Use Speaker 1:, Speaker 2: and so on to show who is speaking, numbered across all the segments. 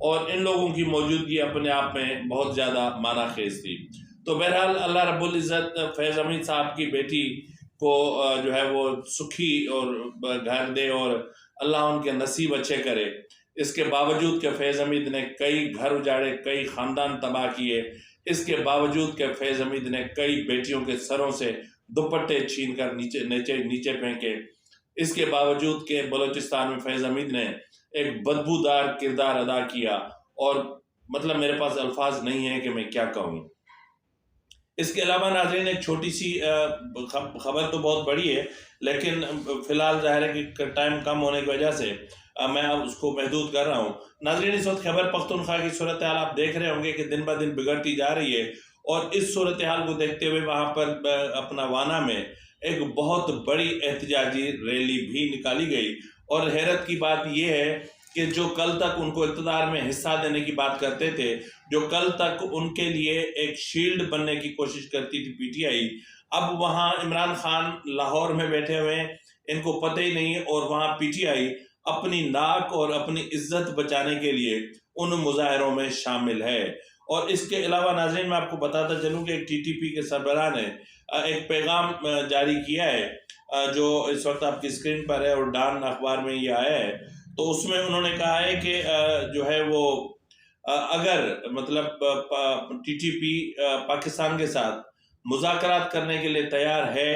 Speaker 1: اور ان لوگوں کی موجودگی اپنے آپ میں بہت زیادہ معنی خیز تھی۔ تو بہرحال اللہ رب العزت فیض حمید صاحب کی بیٹی کو جو ہے وہ سکھی اور گھر دے اور اللہ ان کے نصیب اچھے کرے۔ اس کے باوجود کہ فیض حمید نے کئی گھر اجاڑے، کئی خاندان تباہ کیے، اس کے باوجود کہ فیض حمید نے کئی بیٹیوں کے سروں سے دوپٹے چھین کر نیچے پھینکے، اس کے باوجود کہ بلوچستان میں فیض حمید نے ایک بدبودار کردار ادا کیا، اور مطلب میرے پاس الفاظ نہیں ہیں کہ میں کیا کہوں۔ اس کے علاوہ ناظرین ایک چھوٹی سی خبر تو بہت بڑی ہے، لیکن فی الحال ظاہر ہے کہ ٹائم کم ہونے کی وجہ سے میں اب اس کو محدود کر رہا ہوں۔ ناظرین اس وقت خیبر پختونخوا کی صورتحال آپ دیکھ رہے ہوں گے کہ دن بہ دن بگڑتی جا رہی ہے، اور اس صورتحال کو دیکھتے ہوئے وہاں پر اپنا وانا میں ایک بہت بڑی احتجاجی ریلی بھی نکالی گئی، اور حیرت کی بات یہ ہے کہ جو کل تک ان کو اقتدار میں حصہ دینے کی بات کرتے تھے، جو کل تک ان کے لیے ایک شیلڈ بننے کی کوشش کرتی تھی پی ٹی آئی، اب وہاں عمران خان لاہور میں بیٹھے ہوئے ہیں، ان کو پتہ ہی نہیں، اور وہاں پی ٹی آئی اپنی ناک اور اپنی عزت بچانے کے لیے ان مظاہروں میں شامل ہے۔ اور اس کے علاوہ ناظرین میں آپ کو بتاتا چلوں کہ ایک ٹی ٹی پی کے سربراہ نے ایک پیغام جاری کیا ہے جو اس وقت آپ کی اسکرین پر ہے، اور ڈان اخبار میں یہ آیا ہے۔ تو اس میں انہوں نے کہا ہے کہ جو ہے وہ اگر مطلب ٹی ٹی پی پاکستان کے ساتھ مذاکرات کرنے کے لیے تیار ہے،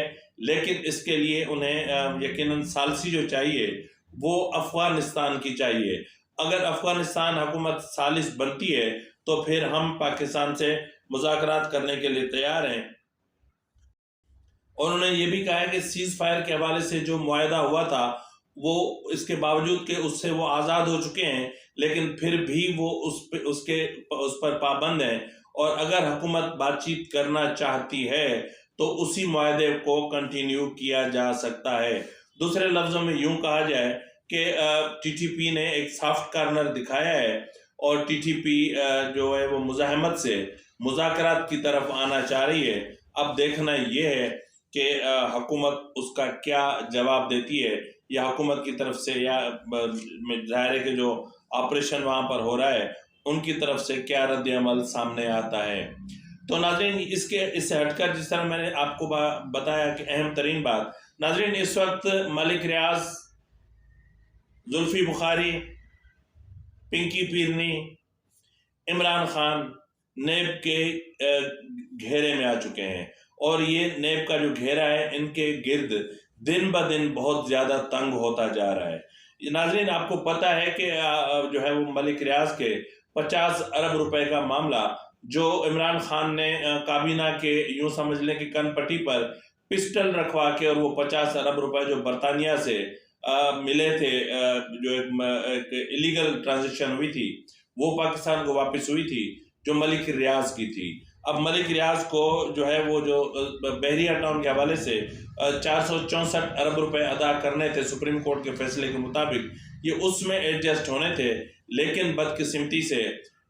Speaker 1: لیکن اس کے لیے انہیں یقیناً ثالثی جو چاہیے وہ افغانستان کی چاہیے۔ اگر افغانستان حکومت ثالث بنتی ہے تو پھر ہم پاکستان سے مذاکرات کرنے کے لیے تیار ہیں۔ اور انہوں نے یہ بھی کہا ہے کہ سیز فائر کے حوالے سے جو معاہدہ ہوا تھا، وہ اس کے باوجود کہ اس سے وہ آزاد ہو چکے ہیں، لیکن پھر بھی وہ اس پر پابند ہیں، اور اگر حکومت بات چیت کرنا چاہتی ہے تو اسی معاہدے کو کنٹینیو کیا جا سکتا ہے۔ دوسرے لفظوں میں یوں کہا جائے کہ ٹی ٹی پی نے ایک سافٹ کارنر دکھایا ہے، اور ٹی ٹی پی جو ہے وہ مزاحمت سے مذاکرات کی طرف آنا چاہ رہی ہے۔ اب دیکھنا یہ ہے کہ حکومت اس کا کیا جواب دیتی ہے، یا حکومت کی طرف سے، یا ظاہر ہے کہ جو آپریشن وہاں پر ہو رہا ہے ان کی طرف سے کیا رد عمل سامنے آتا ہے۔ تو ناظرین اس سے ہٹ کر جس طرح میں نے آپ کو بتایا کہ اہم ترین بات، ناظرین اس وقت ملک ریاض، زلفی بخاری، پنکی پیرنی، عمران خان نیب کے گھیرے میں آ چکے ہیں، اور یہ نیب کا جو گھیرا ہے ان کے گرد دن بہ دن بہت زیادہ تنگ ہوتا جا رہا ہے۔ ناظرین آپ کو پتہ ہے کہ جو ہے وہ ملک ریاض کے 50 ارب روپے کا معاملہ جو عمران خان نے کابینہ کے یوں سمجھ لیں کہ کن پٹی پر پسٹل رکھوا کے، اور وہ 50 ارب روپے جو برطانیہ سے ملے تھے، جو ایک ایلیگل ٹرانزیکشن ہوئی تھی، وہ پاکستان کو واپس ہوئی تھی، جو ملک ریاض کی تھی۔ اب ملک ریاض کو جو ہے وہ جو بحریہ ٹاؤن کے حوالے سے 464 ارب روپے ادا کرنے تھے سپریم کورٹ کے فیصلے کے مطابق، یہ اس میں ایڈجسٹ ہونے تھے، لیکن بدقسمتی سے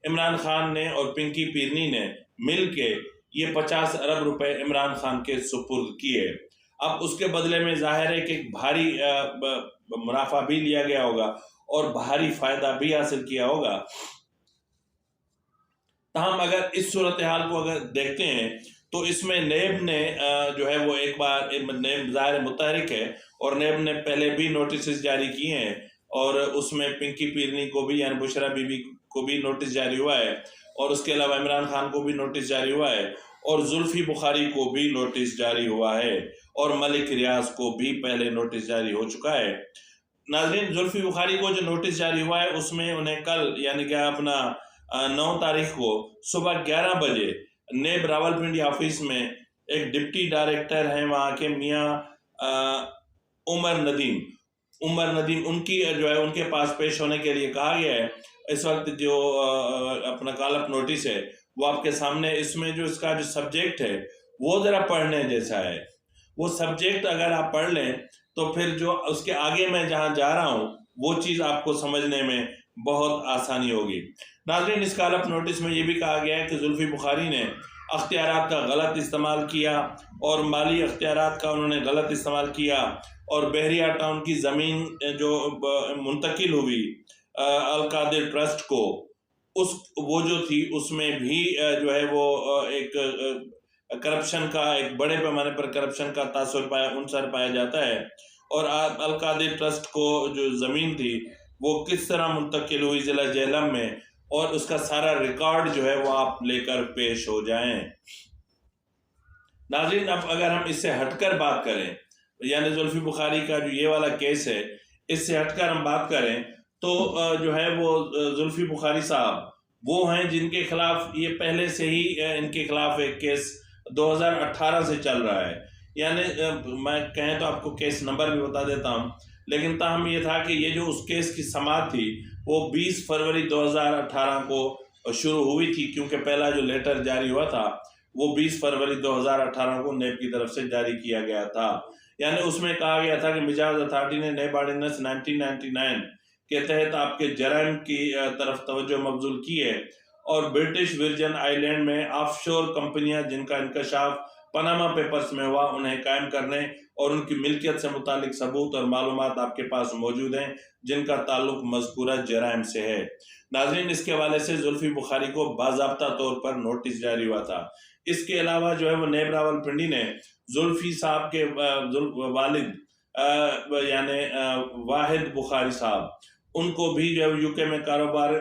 Speaker 1: عمران خان نے اور پنکی پیرنی نے مل کے یہ 50 ارب روپے عمران خان کے سپرد کیے۔ اب اس کے بدلے میں ظاہر ہے کہ بھاری منافع بھی لیا گیا ہوگا اور بھاری فائدہ بھی حاصل کیا ہوگا۔ تاہم اگر اس صورتحال کو اگر دیکھتے ہیں تو اس میں نیب نے جو ہے وہ ایک بار، نیب ظاہر متحرک ہے، اور نیب نے پہلے بھی نوٹسز جاری کیے ہیں، اور اس میں پنکی پیرنی کو بھی یعنی بشرا بی بی کو بھی نوٹس جاری ہوا ہے، اور اس کے علاوہ عمران خان کو بھی نوٹس جاری ہوا ہے، اور زلفی بخاری کو بھی نوٹس جاری ہوا ہے، اور ملک ریاض کو بھی پہلے نوٹس جاری ہو چکا ہے۔ ناظرین زلفی بخاری کو جو نوٹس جاری ہوا ہے اس میں انہیں کل یعنی کہ اپنا 9 تاریخ کو صبح 11 بجے نیب راولپنڈی آفس میں ایک ڈپٹی ڈائریکٹر ہیں وہاں کے میاں عمر ندیم ان کی جو ہے ان کے پاس پیش ہونے کے لیے کہا گیا ہے۔ اس وقت جو اپنا کال اپ نوٹس ہے وہ آپ کے سامنے، اس میں جو اس کا جو سبجیکٹ ہے وہ ذرا پڑھنے جیسا ہے۔ وہ سبجیکٹ اگر آپ پڑھ لیں تو پھر جو اس کے آگے میں جہاں جا رہا ہوں وہ چیز آپ کو سمجھنے میں بہت آسانی ہوگی۔ ناظرین اس کال اپ نوٹس میں یہ بھی کہا گیا ہے کہ زلفی بخاری نے اختیارات کا غلط استعمال کیا، اور مالی اختیارات کا انہوں نے غلط استعمال کیا، اور بحریہ ٹاؤن کی زمین جو منتقل ہوئی القادر ٹرسٹ کو، اس وہ جو تھی اس میں بھی جو ہے وہ ایک کرپشن کا، ایک بڑے پیمانے پر کرپشن کا عنصر پایا جاتا ہے۔ اور القادری ٹرسٹ کو جو زمین تھی وہ کس طرح منتقل ہوئی ضلع جہلم میں، اور اس کا سارا ریکارڈ جو ہے وہ آپ لے کر پیش ہو جائیں۔ ناظرین، اب اگر ہم اس سے ہٹ کر بات کریں، یعنی زلفی بخاری کا جو یہ والا کیس ہے، اس سے ہٹ کر ہم بات کریں تو جو ہے وہ زلفی بخاری صاحب وہ ہیں جن کے خلاف یہ پہلے سے ہی ان کے خلاف ایک کیس 2018 سے چل رہا ہے۔ یعنی میں کہیں تو آپ کو کیس نمبر بھی بتا دیتا ہوں، لیکن تاہم یہ تھا کہ یہ جو اس کیس کی سماعت تھی وہ 20 فروری 2018 کو شروع ہوئی تھی، کیونکہ پہلا جو لیٹر جاری ہوا تھا وہ 20 فروری 2018 کو نیب کی طرف سے جاری کیا گیا تھا۔ یعنی اس میں کہا گیا تھا کہ مجاز اتھارٹی نے نیب آرڈیننس 1999 کے تحت آپ کے جرائم کی طرف توجہ مبذول کی ہے، اور برٹش ورجن آئی لینڈ میں آف شور کمپنیاں جن کا انکشاف پاناما پیپرز میں ہوا انہیں قائم کرنے اور ان کی ملکیت سے متعلق ثبوت اور معلومات آپ کے پاس موجود ہیں جن کا تعلق مذکورہ جرائم سے ہے۔ ناظرین، اس کے حوالے سے زلفی بخاری کو باضابطہ طور پر نوٹس جاری ہوا تھا۔ اس کے علاوہ جو ہے وہ نیب راولپنڈی نے زلفی صاحب کے والد یعنی واحد بخاری صاحب، ان کو بھی جو یو کے میں کاروبار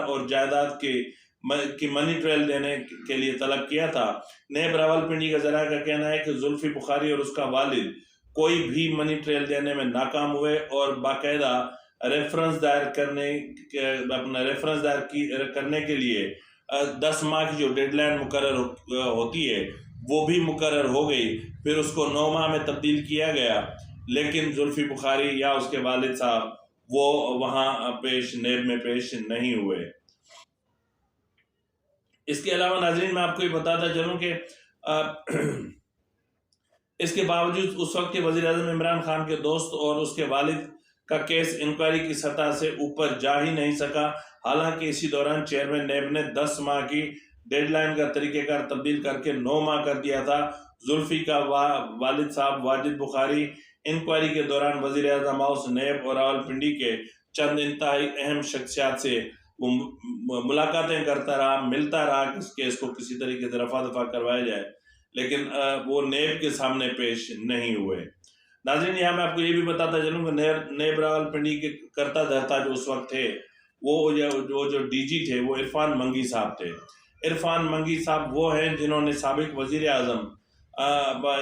Speaker 1: اور جائیداد کی منی ٹریل دینے کے لیے طلب کیا تھا۔ نیب راولپنڈی کا ذرائع کا کہنا ہے کہ زلفی بخاری اور اس کا والد کوئی بھی منی ٹریل دینے میں ناکام ہوئے، اور باقاعدہ ریفرنس دائر کرنے کے لیے 10 ماہ کی جو ڈیڈ لائن مقرر ہوتی ہے وہ بھی مقرر ہو گئی، پھر اس کو 9 ماہ میں تبدیل کیا گیا، لیکن زلفی بخاری یا اس کے والد صاحب وہ وہاں نیب میں پیش نہیں ہوئے۔ اس کے علاوہ ناظرین میں آپ کو یہ بتاتا چلوں کہ اس کے باوجود اس وقت کے وزیر اعظم عمران خان کے دوست اور اس کے والد کا کیس انکوائری کی سطح سے اوپر جا ہی نہیں سکا، حالانکہ اسی دوران چیئرمین نیب نے 10 ماہ کی ڈیڈ لائن کا طریقہ کار تبدیل کر کے 9 ماہ کر دیا تھا۔ زلفی کا والد صاحب واجد بخاری انکوائری کے دوران وزیر اعظم ہاؤس، نیب اور راولپنڈی کے چند انتہائی اہم شخصیات سے ملاقاتیں کرتا رہا، ملتا رہا کہ اس کیس کو کسی طریقے سے رفع دفع کروایا جائے، لیکن وہ نیب کے سامنے پیش نہیں ہوئے۔ ناظرین، یہاں میں آپ کو یہ بھی بتاتا چلوں کہ نیب راولپنڈی کے کرتا دھرتا جو اس وقت تھے وہ جو ڈی جی تھے وہ عرفان منگی صاحب تھے۔ عرفان منگی صاحب وہ ہیں جنہوں نے سابق وزیر اعظم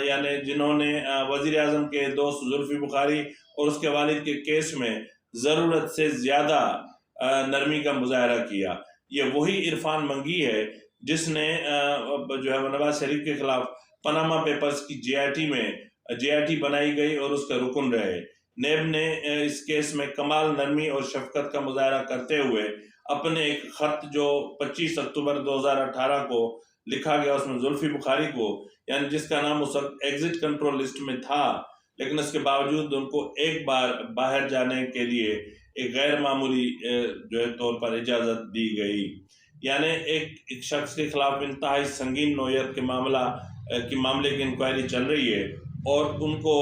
Speaker 1: یعنی جنہوں نے وزیر اعظم کے دوست زلفی بخاری اور اس کے والد کے کیس میں ضرورت سے زیادہ نرمی کا مظاہرہ کیا۔ یہ وہی عرفان منگی ہے جس نے جو ہے نواز شریف کے خلاف پاناما پیپرز کی جے آئی ٹی بنائی گئی اور اس کا رکن رہے۔ نیب نے اس کیس میں کمال نرمی اور شفقت کا مظاہرہ کرتے ہوئے اپنے ایک خط جو 25 اکتوبر 2018 کو لکھا گیا، اس میں زلفی بخاری کو، یعنی جس کا نام اس وقت ایگزٹ کنٹرول لسٹ میں تھا، لیکن اس کے باوجود ان کو ایک بار باہر جانے کے لیے ایک غیر معمولی جو ہے طور پر اجازت دی گئی۔ یعنی ایک شخص کے خلاف انتہائی سنگین نوعیت کے معاملے کی انکوائری چل رہی ہے، اور ان کو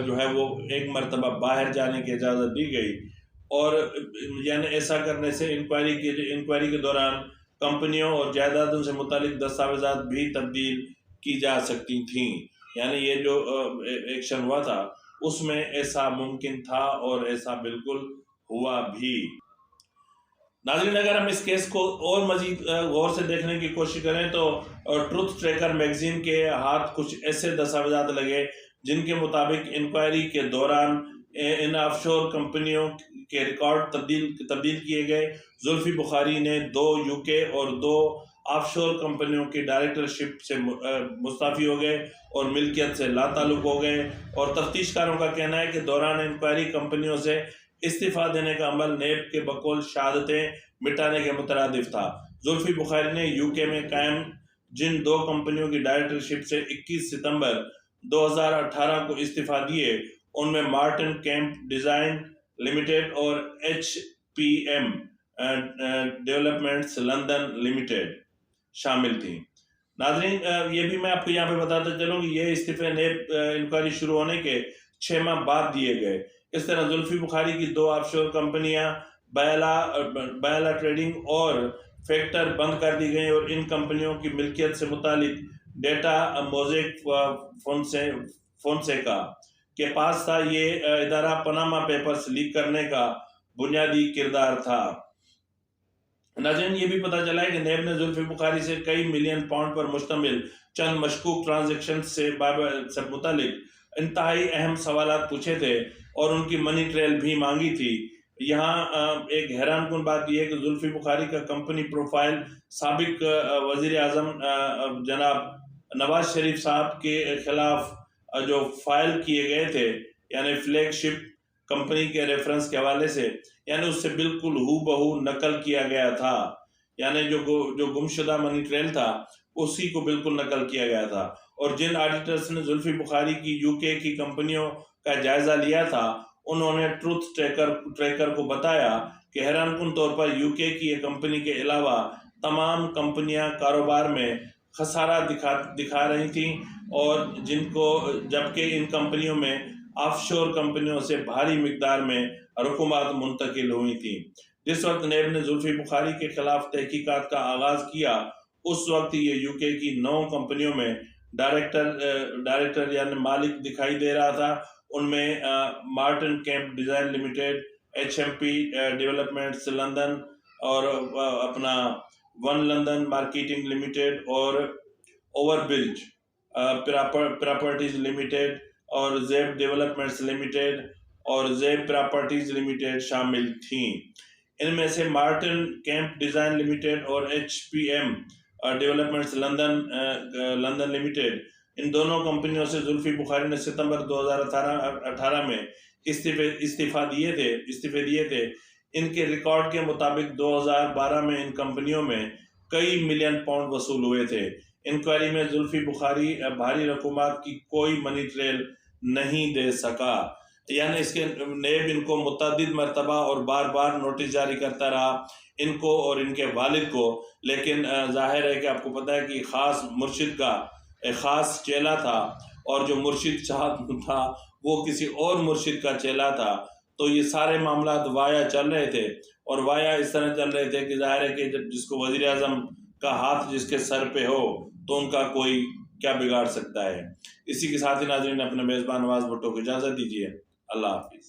Speaker 1: جو ہے وہ ایک مرتبہ باہر جانے کی اجازت دی گئی، اور یعنی ایسا کرنے سے انکوائری کے دوران کمپنیوں اور جائیدادوں سے متعلق دستاویزات بھی تبدیل کی جا سکتی تھیں۔ یعنی یہ جو ایکشن ہوا تھا اس میں ایسا ممکن تھا اور ایسا بالکل ہوا بھی۔ ناظرین، اگر ہم اس کیس کو اور مزید غور سے دیکھنے کی کوشش کریں تو ٹروتھ ٹریکر میگزین کے ہاتھ کچھ ایسے دستاویزات لگے جن کے مطابق انکوائری کے دوران ان آف شور کمپنیوں کے ریکارڈ تبدیل کیے گئے۔ زلفی بخاری نے 2 یو کے اور 2 آف شور کمپنیوں کی ڈائریکٹرشپ سے مستعفی ہو گئے اور ملکیت سے لا تعلق ہو گئے، اور تفتیش کاروں کا کہنا ہے کہ دوران انکوائری کمپنیوں سے استعفیٰ دینے کا عمل نیب کے بقول شہادتیں مٹانے کے مترادف تھا۔ زلفی بخاری نے یو کے میں قائم جن 2 کمپنیوں کی ڈائریکٹرشپ سے 21 ستمبر 2018 کو استعفیٰ دیے، ان میں مارٹن کیمپ ڈیزائن لمیٹڈ اور H P M developments London limited شامل تھیں۔ ناظرین، یہ بھی میں آپ کو یہاں پہ بتاتا چلوں کہ یہ استعفے نیب انکوائری شروع ہونے کے 6 ماہ بعد دیے گئے۔ اس طرح زلفی بخاری کی 2 آف شور کمپنیاں بیالا ٹریڈنگ اور فیکٹر بند کر دی گئی، اور ان کمپنیوں کی ملکیت سے متعلق ڈیٹا موزیک فونسیکا کے پاس تھا۔ یہ ادارہ پاناما پیپرز لیک کرنے کا بنیادی کردار تھا۔ ناظرین، یہ بھی پتہ چلا ہے کہ نیب نے زلفی بخاری سے کئی ملین پاؤنڈ پر مشتمل چند مشکوک ٹرانزیکشن سے متعلق انتہائی اہم سوالات پوچھے تھے اور ان کی منی ٹریل بھی مانگی تھی۔ یہاں ایک حیران کن بات یہ ہے کہ زلفی بخاری کا کمپنی پروفائل سابق وزیر اعظم جناب نواز شریف صاحب کے خلاف جو فائل کیے گئے تھے، یعنی فلیگ شپ کمپنی کے ریفرنس کے حوالے سے، یعنی اس سے بالکل ہو بہو نقل کیا گیا تھا، یعنی جو گمشدہ منی ٹریل تھا اسی کو بالکل نقل کیا گیا تھا۔ اور جن آڈیٹرز نے زلفی بخاری کی یو کے کی کمپنیوں کا جائزہ لیا تھا، انہوں نے ٹروتھ ٹریکر کو بتایا کہ حیران کن طور پر یو کے کی کمپنی کے علاوہ تمام کمپنیاں کاروبار میں خسارہ دکھا رہی تھیں، اور جبکہ ان کمپنیوں میں آف شور کمپنیوں سے بھاری مقدار میں رقومات منتقل ہوئی تھیں۔ جس وقت نیب نے زلفی بخاری کے خلاف تحقیقات کا آغاز کیا، اس وقت یہ یو کے کی 9 کمپنیوں میں ڈائریکٹر یعنی مالک دکھائی دے رہا تھا۔ ان میں Martin Kemp design limited, H M P developments London, اور اپنا ون لندن مارکیٹنگ لمیٹڈ، اور اوور برج پراپرٹیز لمیٹڈ، اور زیب ڈیولپمنٹس لمیٹڈ، اور زیب پراپرٹیز لمیٹڈ شامل تھیں۔ ان میں سے مارٹن کیمپ ڈیزائن لمیٹڈ اور H P M developments London limited, ان دونوں کمپنیوں سے زلفی بخاری نے ستمبر 2018 میں استعفے دیے تھے۔ ان کے ریکارڈ کے مطابق 2012 میں ان کمپنیوں میں کئی ملین پاؤنڈ وصول ہوئے تھے۔ انکوائری میں زلفی بخاری بھاری رقومات کی کوئی منی ٹریل نہیں دے سکا، یعنی اس کے نیب ان کو متعدد مرتبہ اور بار بار نوٹس جاری کرتا رہا، ان کو اور ان کے والد کو، لیکن ظاہر ہے کہ آپ کو پتہ ہے کہ خاص مرشد کا ایک خاص چیلا تھا، اور جو مرشد صاحب تھا وہ کسی اور مرشد کا چیلا تھا، تو یہ سارے معاملات وایا چل رہے تھے، اور وایا اس طرح چل رہے تھے کہ ظاہر ہے کہ جس کو وزیر اعظم کا ہاتھ جس کے سر پہ ہو تو ان کا کوئی کیا بگاڑ سکتا ہے۔ اسی کے ساتھ ہی ناظرین، اپنے میزبان نواز بھٹو کو اجازت دیجیے۔ اللہ حافظ۔